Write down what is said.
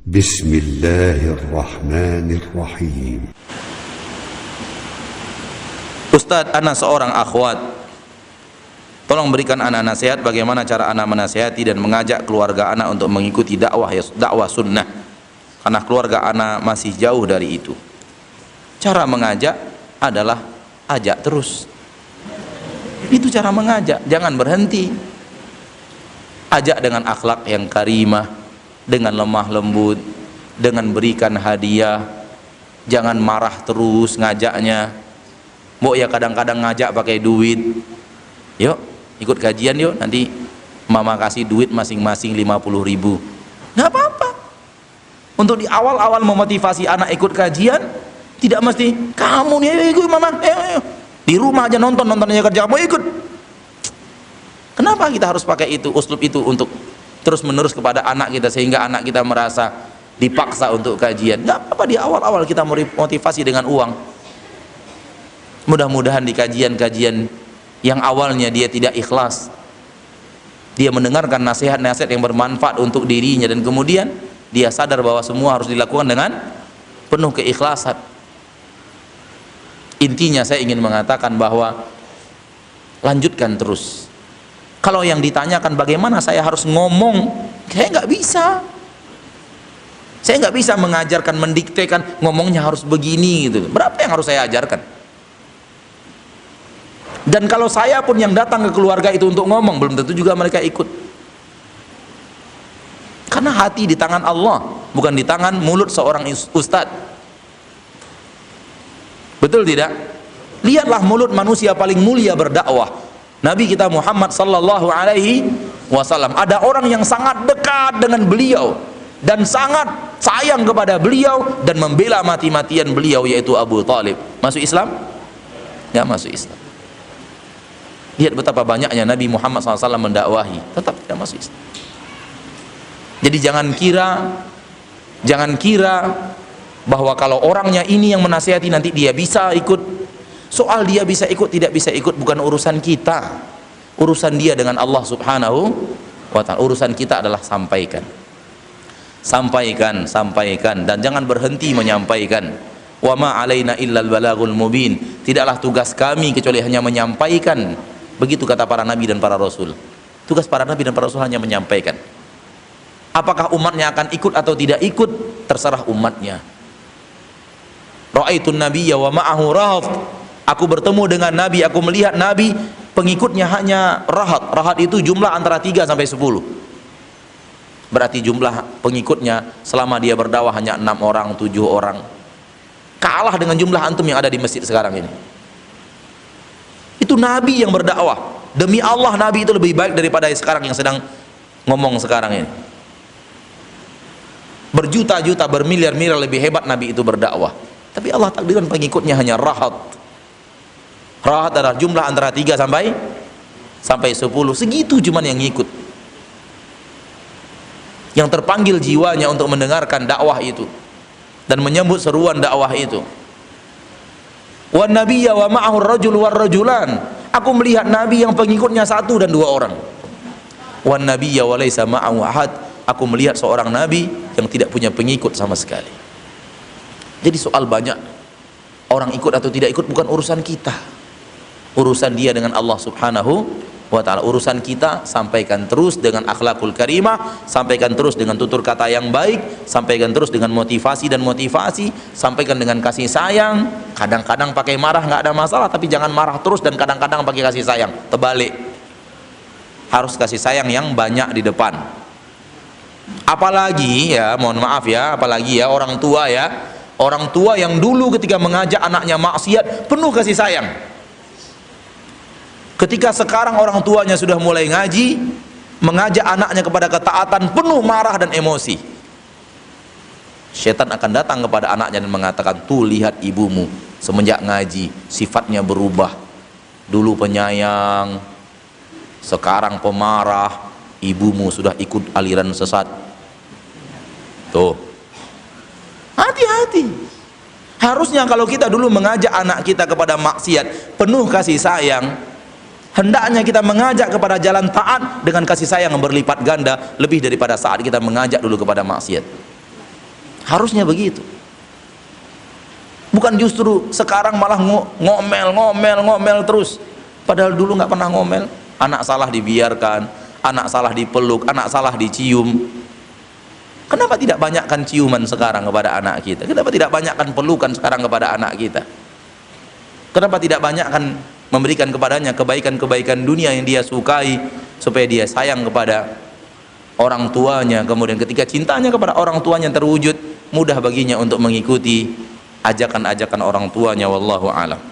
Bismillahirrahmanirrahim. Ustadz, ana seorang akhwat, tolong berikan ana nasihat bagaimana cara ana menasihati dan mengajak keluarga ana untuk mengikuti dakwah sunnah, karena keluarga ana masih jauh dari itu. Cara mengajak adalah ajak terus, itu cara mengajak, jangan berhenti. Ajak dengan akhlak yang karimah, dengan lemah lembut, dengan berikan hadiah. Jangan marah terus ngajaknya. Mbok ya kadang-kadang ngajak pakai duit. Yuk ikut kajian yuk, nanti mama kasih duit masing-masing 50.000. Nggak apa-apa. Untuk di awal-awal memotivasi anak ikut kajian, tidak mesti kamu nih ikut mama, ayo. Di rumah aja nontonnya kerja, kamu ikut. Kenapa kita harus pakai itu, uslub itu untuk terus menerus kepada anak kita sehingga anak kita merasa dipaksa untuk kajian? Nggak apa-apa, di awal-awal kita motivasi dengan uang. Mudah-mudahan di kajian-kajian yang awalnya dia tidak ikhlas, dia mendengarkan nasihat-nasihat yang bermanfaat untuk dirinya, dan kemudian dia sadar bahwa semua harus dilakukan dengan penuh keikhlasan. Intinya saya ingin mengatakan bahwa lanjutkan terus. Kalau yang ditanyakan bagaimana saya harus ngomong, saya nggak bisa. Saya nggak bisa mengajarkan, mendiktekan ngomongnya harus begini gitu. Berapa yang harus saya ajarkan? Dan kalau saya pun yang datang ke keluarga itu untuk ngomong, belum tentu juga mereka ikut. Karena hati di tangan Allah, bukan di tangan mulut seorang ustadz. Betul tidak? Lihatlah mulut manusia paling mulia berdakwah, Nabi kita Muhammad sallallahu alaihi wasallam. Ada orang yang sangat dekat dengan beliau dan sangat sayang kepada beliau dan membela mati-matian beliau, yaitu Abu Talib. Masuk Islam? Nggak masuk Islam. Lihat betapa banyaknya Nabi Muhammad SAW mendakwahi, tetap tidak masuk Islam. Jadi jangan kira bahwa kalau orangnya ini yang menasihati nanti dia bisa ikut. Soal dia bisa ikut tidak bisa ikut bukan urusan kita, urusan dia dengan Allah subhanahu wa ta'ala. Urusan kita adalah sampaikan, dan jangan berhenti menyampaikan. Wa ma alaina illal balagul mubin. Tidaklah tugas kami kecuali hanya menyampaikan. Begitu kata para nabi dan para rasul. Tugas para nabi dan para rasul hanya menyampaikan. Apakah umatnya akan ikut atau tidak ikut, terserah umatnya. Ra'aitun nabiyya wa ma'ahu rahab. Aku bertemu dengan Nabi, aku melihat Nabi, pengikutnya hanya rahat. Rahat itu jumlah antara 3 sampai 10. Berarti jumlah pengikutnya selama dia berdakwah hanya 6 orang, 7 orang. Kalah dengan jumlah antum yang ada di masjid sekarang ini. Itu Nabi yang berdakwah. Demi Allah, Nabi itu lebih baik daripada sekarang yang sedang ngomong sekarang ini. Berjuta-juta, bermiliar-miliar lebih hebat Nabi itu berdakwah. Tapi Allah takdirkan pengikutnya hanya rahat. Rahat adalah jumlah antara 3 sampai 10. Segitu cuman yang ngikut, yang terpanggil jiwanya untuk mendengarkan dakwah itu dan menyambut seruan dakwah itu. Wan nabiyya wa ma'ahu rajul war rajulan. Aku melihat Nabi yang pengikutnya 1 dan 2 orang. Wan nabiyya wa laisa ma'ahu ahad. Aku melihat seorang Nabi yang tidak punya pengikut sama sekali. Jadi soal banyak orang ikut atau tidak ikut bukan urusan kita. Urusan dia dengan Allah subhanahu wa ta'ala. Urusan kita, sampaikan terus dengan akhlakul karimah, sampaikan terus dengan tutur kata yang baik, sampaikan terus dengan motivasi, sampaikan dengan kasih sayang. Kadang-kadang pakai marah nggak ada masalah, tapi jangan marah terus dan kadang-kadang pakai kasih sayang. Terbalik, harus kasih sayang yang banyak di depan. Apalagi ya, mohon maaf ya, apalagi ya orang tua ya, orang tua yang dulu ketika mengajak anaknya maksiat penuh kasih sayang. Ketika sekarang orang tuanya sudah mulai ngaji, mengajak anaknya kepada ketaatan, penuh marah dan emosi. Setan akan datang kepada anaknya dan mengatakan, tuh lihat ibumu semenjak ngaji sifatnya berubah. Dulu penyayang, sekarang pemarah. Ibumu sudah ikut aliran sesat. Tuh, hati-hati. Harusnya kalau kita dulu mengajak anak kita kepada maksiat penuh kasih sayang, hendaknya kita mengajak kepada jalan taat dengan kasih sayang yang berlipat ganda lebih daripada saat kita mengajak dulu kepada maksiat. Harusnya begitu. Bukan justru sekarang malah ngomel terus. Padahal dulu nggak pernah ngomel. Anak salah dibiarkan, anak salah dipeluk, anak salah dicium. Kenapa tidak banyakkan ciuman sekarang kepada anak kita? Kenapa tidak banyakkan pelukan sekarang kepada anak kita? Kenapa tidak banyakkan memberikan kepadanya kebaikan-kebaikan dunia yang dia sukai, supaya dia sayang kepada orang tuanya. Kemudian ketika cintanya kepada orang tuanya terwujud, mudah baginya untuk mengikuti ajakan-ajakan orang tuanya. Wallahu a'lam.